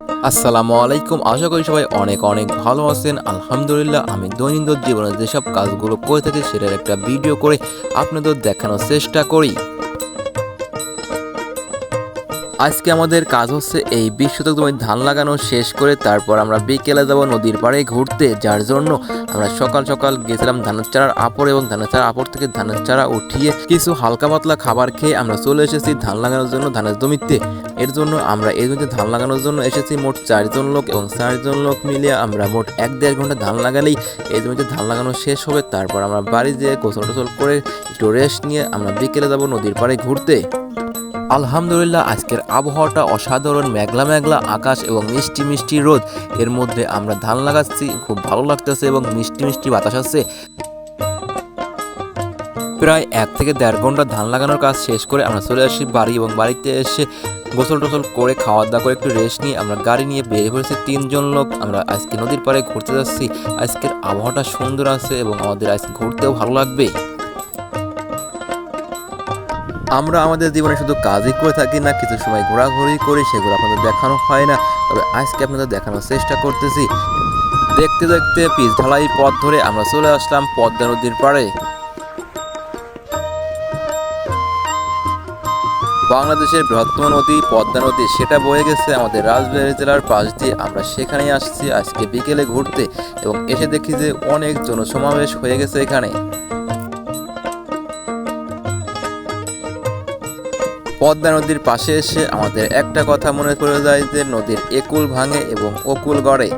আসসালামু আলাইকুম। আশা করি সবাই অনেক অনেক ভালো আছেন। আলহামদুলিল্লাহ, আমি দৈনন্দিন জীবনে যেসব কাজগুলো করে থাকি সেটার একটা ভিডিও করে আপনাদের দেখানোর চেষ্টা করি। আজকে আমাদের কাজ হচ্ছে এই 20 শতক জমি ধান লাগানো শেষ করে তারপর আমরা বিকেলে যাব নদীর পাড়ে ঘুরতে, যার জন্য আমরা সকাল সকাল গেছিলাম ধানের চারার আপর এবং ধানের চারার আপর থেকে ধানের চারা উঠিয়ে কিছু হালকা পাতলা খাবার খেয়ে আমরা চলে এসেছি ধান লাগানোর জন্য ধানের জমিতে। এর জন্য আমরা এই জমিতে ধান লাগানোর জন্য এসেছি মোট 4 জন লোক, এবং 4 জন লোক মিলিয়ে আমরা মোট 1-1.5 ঘন্টা ধান লাগালেই এই জমিতে ধান লাগানো শেষ হবে। তারপর আমরা বাড়ি যেয়ে গোসল টোসল করে একটু রেস্ট নিয়ে আমরা বিকেলে যাব নদীর পাড়ে ঘুরতে। আলহামদুলিল্লাহ, আজকের আবহাওয়াটা অসাধারণ, মেঘলা মেঘলা আকাশ এবং মিষ্টি মিষ্টি রোদ। এর মধ্যে আমরা ধান লাগাচ্ছি, খুব ভালো লাগতেছে এবং মিষ্টি মিষ্টি বাতাস আছে। প্রায় 1 থেকে 1.5 ঘন্টা ধান লাগানোর কাজ শেষ করে আমরা চলে আসি বাড়ি, এবং বাড়িতে এসে গোসল টোসল করে খাওয়া দাওয়া করে একটু রেস্ট নিয়ে আমরা গাড়ি নিয়ে বেরিয়ে পড়েছি 3 জন লোক। আমরা আজকে নদীর পাড়ে ঘুরতে যাচ্ছি। আজকের আবহাওয়াটা সুন্দর আছে এবং আমাদের আজকে ঘুরতেও ভালো লাগবে। আমরা আমাদের জীবনে শুধু কাজই করে থাকি না, কিছু সময় ঘোরাঘুরি করি, সেগুলো আপনাদের দেখানো হয় না। তবে আজকে আপনাদের দেখানোর চেষ্টা করতেছি। দেখতে দেখতে পিচ ঢালাই পথ ধরে আমরা চলে আসলাম পদ্মা নদীর পাড়ে। বাংলাদেশের বৃহত্তম নদী পদ্মা নদী, সেটা বয়ে গেছে আমাদের রাজবাড়ী জেলার পাশ দিয়ে। আমরা সেখানেই আসছি আজকে বিকেলে ঘুরতে, এবং এসে দেখি যে অনেক জনসমাবেশ হয়ে গেছে এখানে। পদ্মা নদীর পাশে এসে আমাদের একটা কথা মনে পড়ে যায় যে নদীর একুল ভাঙে এবং অকুল গড়ে।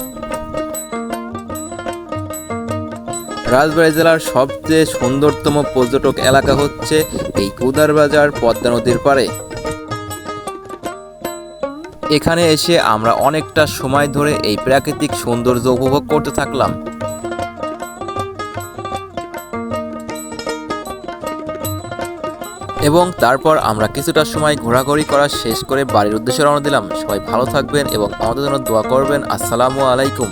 রাজবাড়ী জেলার সবচেয়ে সুন্দরতম পর্যটক এলাকা হচ্ছে এই উদারবাজার পদ্মা নদীর পাড়ে। এখানে এসে আমরা অনেকটা সময় ধরে এই প্রাকৃতিক সৌন্দর্য উপভোগ করতে থাকলাম। এবং তারপর আমরা কিছুটা সময় ঘোরাঘুরি করা শেষ করে বাড়ির উদ্দেশ্যে রওনা দিলাম। সবাই ভালো থাকবেন এবং আমাদের জন্য দোয়া করবেন। আসসালামু আলাইকুম।